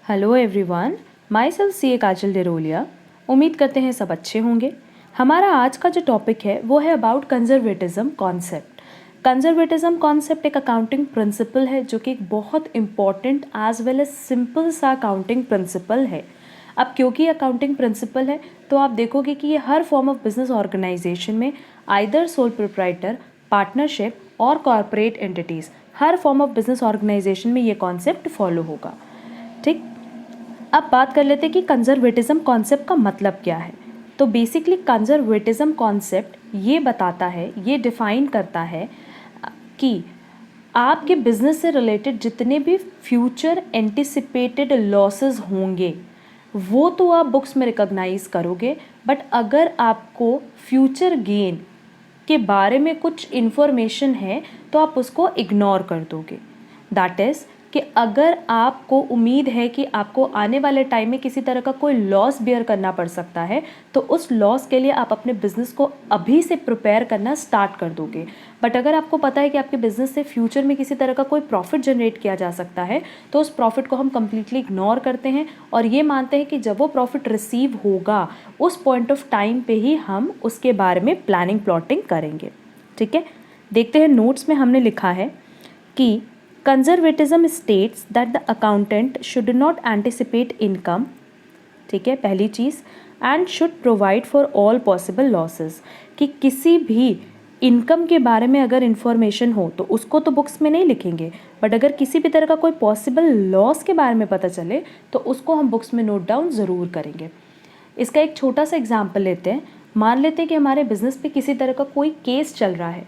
Hello everyone, my self सी ए काजल डेरोलिया। उम्मीद करते हैं सब अच्छे होंगे। हमारा आज का जो टॉपिक है वो है about conservatism concept. Conservatism concept एक अकाउंटिंग प्रिंसिपल है जो कि एक बहुत important as well as simple सा अकाउंटिंग प्रिंसिपल है। अब क्योंकि अकाउंटिंग प्रिंसिपल है तो आप देखोगे कि ये हर फॉर्म ऑफ बिजनेस ऑर्गेनाइजेशन में आइदर सोल प्रोप्राइटर, पार्टनरशिप और कॉर्पोरेट एंटिटीज़, हर फॉर्म ऑफ बिजनेस ऑर्गेनाइजेशन में ये कॉन्सेप्ट फॉलो होगा। ठीक, अब बात कर लेते हैं कि कंजर्वेटिज्म कॉन्सेप्ट का मतलब क्या है। तो बेसिकली कंजर्वेटिज्म कॉन्सेप्ट ये बताता है, ये डिफाइन करता है कि आपके बिजनेस से रिलेटेड जितने भी फ्यूचर एंटिसिपेटेड लॉसेस होंगे वो तो आप बुक्स में रिकॉग्नाइज करोगे, बट अगर आपको फ्यूचर गेन के बारे में कुछ इन्फॉर्मेशन है तो आप उसको इग्नोर कर दोगे। दैट इज़ कि अगर आपको उम्मीद है कि आपको आने वाले टाइम में किसी तरह का कोई लॉस बेयर करना पड़ सकता है तो उस लॉस के लिए आप अपने बिजनेस को अभी से प्रिपेयर करना स्टार्ट कर दोगे। बट अगर आपको पता है कि आपके बिजनेस से फ्यूचर में किसी तरह का कोई प्रॉफिट जनरेट किया जा सकता है तो उस प्रॉफिट को हम कम्प्लीटली इग्नोर करते हैं और ये मानते हैं कि जब वो प्रॉफिट रिसीव होगा उस पॉइंट ऑफ टाइम पे ही हम उसके बारे में प्लानिंग प्लॉटिंग करेंगे। ठीक है, देखते हैं नोट्स में हमने लिखा है कि conservatism states that the accountant should not anticipate income, ठीक है, पहली चीज़, and should provide for all possible losses, कि किसी भी इनकम के बारे में अगर इन्फॉर्मेशन हो तो उसको तो बुक्स में नहीं लिखेंगे, बट अगर किसी भी तरह का कोई पॉसिबल लॉस के बारे में पता चले तो उसको हम बुक्स में नोट डाउन ज़रूर करेंगे। इसका एक छोटा सा एग्जाम्पल लेते हैं। मान लेते हैं कि हमारे बिजनेस पे किसी तरह का कोई केस चल रहा है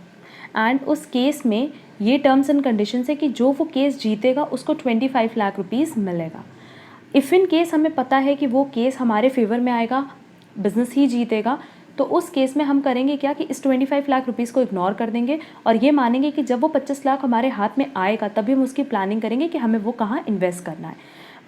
एंड उस केस में ये टर्म्स एंड कंडीशंस है कि जो वो केस जीतेगा उसको 25 लाख रुपीज़ मिलेगा। इफ़ इन केस हमें पता है कि वो केस हमारे फेवर में आएगा, बिजनेस ही जीतेगा, तो उस केस में हम करेंगे क्या कि इस 25 लाख रुपीज़ को इग्नोर कर देंगे और ये मानेंगे कि जब वो 25 लाख हमारे हाथ में आएगा तभी हम उसकी प्लानिंग करेंगे कि हमें वो कहाँ इन्वेस्ट करना है।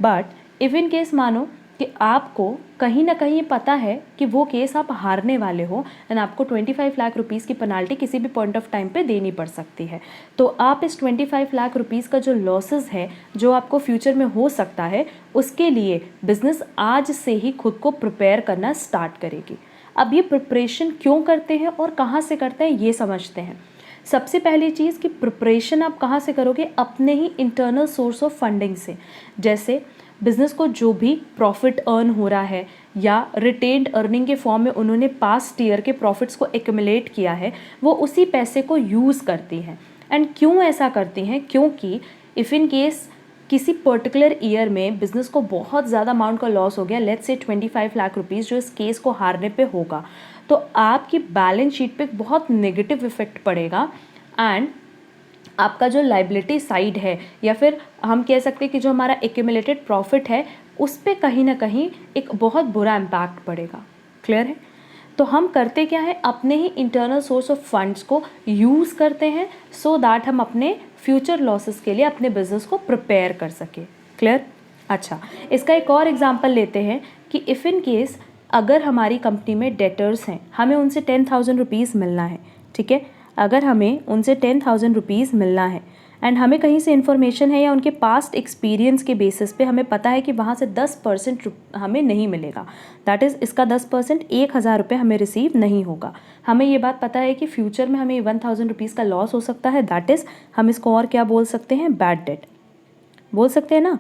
बट इफ़ इन केस मानो कि आपको कहीं ना कहीं पता है कि वो केस आप हारने वाले हो एंड आपको 25 लाख रुपीज़ की पेनाल्टी किसी भी पॉइंट ऑफ टाइम पे देनी पड़ सकती है, तो आप इस 25 लाख रुपीज़ का जो लॉसेस है जो आपको फ्यूचर में हो सकता है उसके लिए बिजनेस आज से ही खुद को प्रिपेयर करना स्टार्ट करेगी। अब ये प्रिपरेशन क्यों करते हैं और कहाँ से करते हैं ये समझते हैं। सबसे पहली चीज़ कि प्रिपरेशन आप कहाँ से करोगे, अपने ही इंटरनल सोर्स ऑफ फंडिंग से। जैसे बिजनेस को जो भी प्रॉफिट अर्न हो रहा है या रिटेन्ड अर्निंग के फॉर्म में उन्होंने पास्ट ईयर के प्रॉफिट्स को एक्यूमुलेट किया है वो उसी पैसे को यूज़ करती हैं। एंड क्यों ऐसा करती हैं, क्योंकि इफ़ इन केस किसी पर्टिकुलर ईयर में बिजनेस को बहुत ज़्यादा अमाउंट का लॉस हो गया, लेट्स से 25 लाख रुपीज़ जो इस केस को हारने पे होगा, तो आपकी बैलेंस शीट पे बहुत नेगेटिव इफेक्ट पड़ेगा एंड आपका जो लाइबिलिटी साइड है या फिर हम कह सकते हैं कि जो हमारा एक्यूमुलेटेड प्रॉफिट है उस पर कहीं ना कहीं एक बहुत बुरा इम्पैक्ट पड़ेगा। क्लियर है? तो हम करते क्या है, अपने ही इंटरनल सोर्स ऑफ फंड्स को यूज़ करते हैं सो दैट हम अपने फ्यूचर लॉसेस के लिए अपने बिजनेस को प्रिपेयर कर सके। क्लियर? अच्छा, इसका एक और एग्जांपल लेते हैं कि इफ़ इन केस अगर हमारी कंपनी में डेटर्स हैं, हमें उनसे 10,000 रुपीज़ मिलना है। ठीक है, अगर हमें उनसे 10,000 रुपीज़ मिलना है एंड हमें कहीं से इन्फॉर्मेशन है या उनके पास्ट एक्सपीरियंस के बेसिस पे हमें पता है कि वहाँ से 10% हमें नहीं मिलेगा, दैट इज़ इसका 10% 1,000 रुपये हमें रिसीव नहीं होगा। हमें ये बात पता है कि फ्यूचर में हमें 1,000 रुपीज़ का लॉस हो सकता है, दैट इज़ हम इसको और क्या बोल सकते हैं, बैड डेट बोल सकते हैं ना,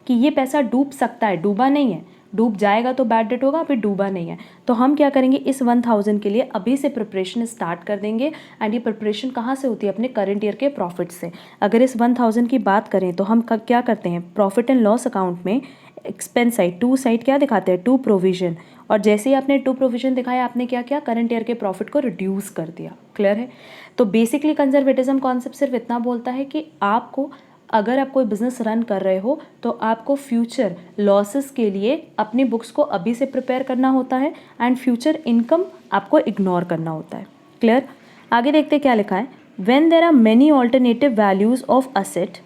कि ये पैसा डूब सकता है, डूबा नहीं है। डूब जाएगा तो बैड डेट होगा, फिर डूबा नहीं है। तो हम क्या करेंगे, इस 1,000 के लिए अभी से प्रिपरेशन स्टार्ट कर देंगे एंड ये प्रिपरेशन कहाँ से होती है, अपने करंट ईयर के प्रॉफिट से। अगर इस 1,000 की बात करें तो हम क्या करते हैं, प्रॉफिट एंड लॉस अकाउंट में एक्सपेंस साइड, टू साइड क्या दिखाते हैं, टू प्रोविजन, और जैसे ही आपने टू प्रोविजन दिखाया आपने क्या किया, करंट ईयर के प्रॉफिट को रिड्यूस कर दिया। क्लियर है? तो बेसिकली कंजर्वेटिज्म कॉन्सेप्ट सिर्फ इतना बोलता है कि आपको अगर आप कोई बिजनेस रन कर रहे हो तो आपको फ्यूचर लॉसेस के लिए अपनी बुक्स को अभी से प्रिपेयर करना होता है एंड फ्यूचर इनकम आपको इग्नोर करना होता है। क्लियर? आगे देखते क्या लिखा है, when there are many alternative values of asset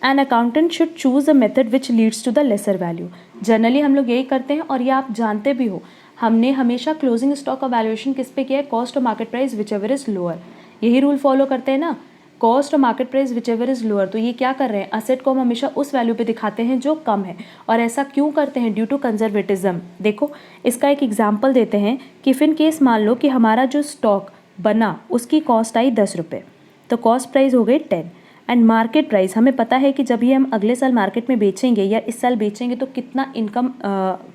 an accountant should choose a method which leads to the lesser value. Generally हम लोग यही करते हैं और ये आप जानते भी हो, हमने हमेशा क्लोजिंग स्टॉक का वैल्यूएशन किस पे किया है, कॉस्ट और market price which ever is lower. यही रूल फॉलो करते हैं ना कॉस्ट और market price which ever is lower, तो ये क्या कर रहे हैं, असेट को हम हमेशा उस वैल्यू पे दिखाते हैं जो कम है। और ऐसा क्यों करते हैं, ड्यू टू कंजर्वेटिज्म। देखो इसका एक एग्जाम्पल देते हैं कि इफ इन केस मान लो कि हमारा जो स्टॉक बना उसकी कॉस्ट आई 10 रुपये, तो कॉस्ट प्राइस हो गई 10 एंड मार्केट प्राइस हमें पता है कि जब ये हम अगले साल मार्केट में बेचेंगे या इस साल बेचेंगे तो कितना इनकम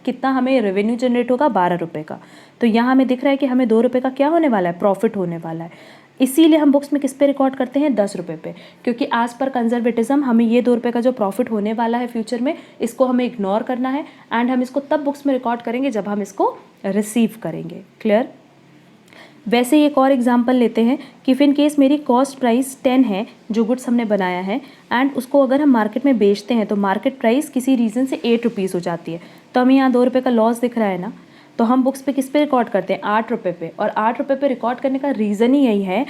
कितना हमें रेवेन्यू जनरेट होगा, 12 रुपये का। तो यहाँ हमें दिख रहा है कि हमें 2 रुपये का क्या होने वाला है, प्रॉफिट होने वाला है। इसीलिए हम बुक्स में किस पे रिकॉर्ड करते हैं, 10 रुपये पे, क्योंकि आज पर कंजर्वेटिज्म हमें ये 2 रुपये का जो प्रॉफिट होने वाला है फ्यूचर में, इसको हमें इग्नोर करना है एंड हम इसको तब बुक्स में रिकॉर्ड करेंगे जब हम इसको रिसीव करेंगे। क्लियर। वैसे ही एक और एग्जांपल लेते हैं कि इफ इन केस मेरी कॉस्ट प्राइस 10 है, जो गुड्स हमने बनाया है, एंड उसको अगर हम मार्केट में बेचते हैं तो मार्केट प्राइस किसी रीज़न से 8 रुपीज़ हो जाती है, तो हमें यहाँ 2 रुपये का लॉस दिख रहा है ना। तो हम बुक्स पे किस पे रिकॉर्ड करते हैं, 8 रुपये पे। और 8 रुपये पे रिकॉर्ड करने का रीज़न ही यही है,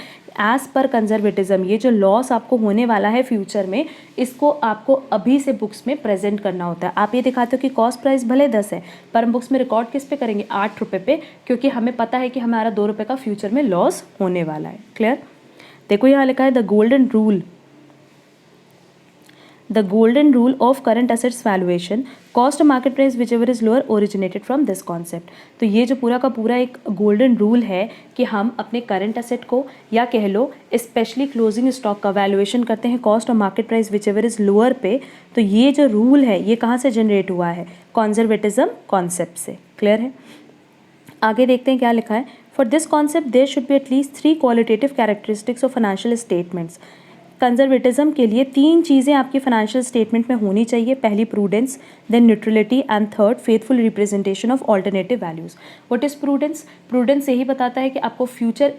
एज़ पर कंजर्वेटिज्म ये जो लॉस आपको होने वाला है फ्यूचर में, इसको आपको अभी से बुक्स में प्रेजेंट करना होता है। आप ये दिखाते हो कि कॉस्ट प्राइस भले 10 है, पर हम बुक्स में रिकॉर्ड किस पे करेंगे, 8 रुपये पे, क्योंकि हमें पता है कि हमारा 2 रुपये का फ्यूचर में लॉस होने वाला है। क्लियर। देखो यहाँ लिखा है the golden rule, the golden rule of current assets valuation, cost market price whichever is lower originated from this concept। तो ये जो पूरा का पूरा एक गोल्डन रूल है कि हम अपने करंट एसेट को या कह लो स्पेशली क्लोजिंग स्टॉक का वैल्यूएशन करते हैं कॉस्ट और market price whichever is lower पे। तो ये जो रूल है ये कहाँ से जनरेट हुआ है, कंजर्वेटिज्म कॉन्सेप्ट से। क्लियर है। आगे देखते हैं क्या लिखा है। For this concept there should be at least 3 qualitative characteristics of financial statements. Conservatism के लिए 3 चीज़ें आपकी फाइनेंशियल स्टेटमेंट में होनी चाहिए। पहली prudence, then neutrality and third faithful representation of alternative values. What is prudence? Prudence यही बताता है कि आपको फ्यूचर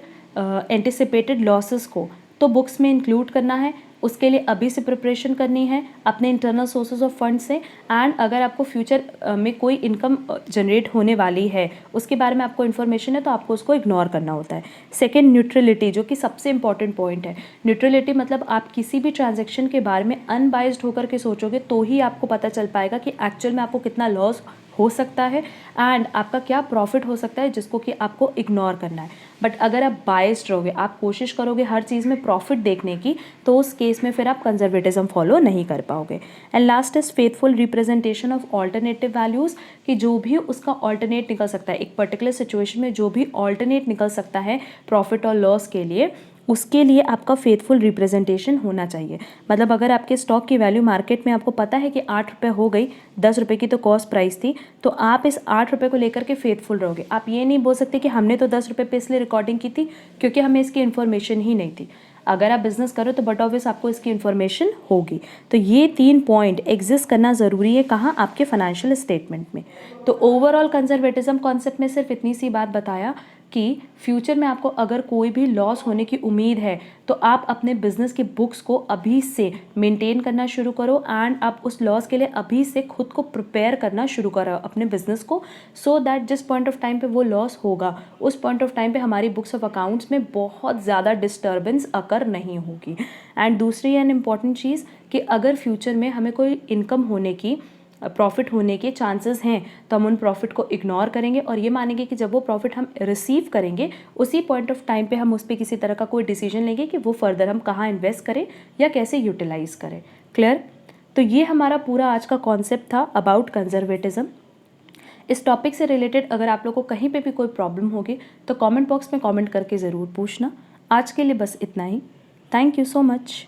एंटिसिपेटेड लॉसेस को तो बुक्स में इंक्लूड करना है, उसके लिए अभी से प्रिपरेशन करनी है अपने इंटरनल सोर्सेज ऑफ फंड से, एंड अगर आपको फ्यूचर में कोई इनकम जनरेट होने वाली है उसके बारे में आपको इन्फॉर्मेशन है तो आपको उसको इग्नोर करना होता है। सेकेंड न्यूट्रलिटी, जो कि सबसे इंपॉर्टेंट पॉइंट है। न्यूट्रलिटी मतलब आप किसी भी ट्रांजेक्शन के बारे में अनबाइज्ड होकर के सोचोगे तो ही आपको पता चल पाएगा कि एक्चुअल में आपको कितना लॉस हो सकता है एंड आपका क्या प्रॉफिट हो सकता है, जिसको कि आपको इग्नोर करना है। बट अगर आप बायस्ड रहोगे, आप कोशिश करोगे हर चीज़ में प्रॉफिट देखने की, तो उस केस में फिर आप कंजर्वेटिज्म फॉलो नहीं कर पाओगे। And last is faithful representation of alternative values, कि जो भी उसका ऑल्टरनेट निकल सकता है एक पर्टिकुलर सिचुएशन में, जो भी ऑल्टरनेट निकल सकता है प्रॉफिट और लॉस के लिए, उसके लिए आपका फेथफुल रिप्रेजेंटेशन होना चाहिए। मतलब अगर आपके स्टॉक की वैल्यू मार्केट में आपको पता है कि 8 रुपये हो गई, 10 रुपये की तो कॉस्ट प्राइस थी, तो आप इस 8 रुपये को लेकर के फेथफुल रहोगे। आप ये नहीं बोल सकते कि हमने तो 10 रुपये पे इसलिए रिकॉर्डिंग की थी क्योंकि हमें इसकी इन्फॉर्मेशन ही नहीं थी। अगर आप बिजनेस करो तो बट ऑब्वियस आपको इसकी इन्फॉर्मेशन होगी। तो ये 3 पॉइंट एग्जिस्ट करना ज़रूरी है कहाँ, आपके फाइनेंशियल स्टेटमेंट में। तो ओवरऑल कंजर्वेटिज्म कॉन्सेप्ट में सिर्फ इतनी सी बात बताया कि फ्यूचर में आपको अगर कोई भी लॉस होने की उम्मीद है तो आप अपने बिजनेस के बुक्स को अभी से मेंटेन करना शुरू करो एंड आप उस लॉस के लिए अभी से खुद को प्रिपेयर करना शुरू करो अपने बिजनेस को, सो दैट जिस पॉइंट ऑफ टाइम पे वो लॉस होगा उस पॉइंट ऑफ टाइम पे हमारी बुक्स ऑफ अकाउंट्स में बहुत ज़्यादा डिस्टर्बेंस अकर नहीं होगी। एंड दूसरी एंड इम्पॉर्टेंट चीज़ कि अगर फ्यूचर में हमें कोई इनकम होने की, प्रॉफिट होने के चांसेस हैं तो हम उन प्रॉफिट को इग्नोर करेंगे और ये मानेंगे कि जब वो प्रॉफिट हम रिसीव करेंगे उसी पॉइंट ऑफ टाइम पे हम उस पर किसी तरह का कोई डिसीजन लेंगे कि वो फर्दर हम कहाँ इन्वेस्ट करें या कैसे यूटिलाइज करें। क्लियर। तो ये हमारा पूरा आज का कॉन्सेप्ट था अबाउट कंजर्वेटिज्म। इस टॉपिक से रिलेटेड अगर आप लोग को कहीं पे भी कोई प्रॉब्लम होगी तो कमेंट बॉक्स में कमेंट करके ज़रूर पूछना। आज के लिए बस इतना ही। Thank you so much.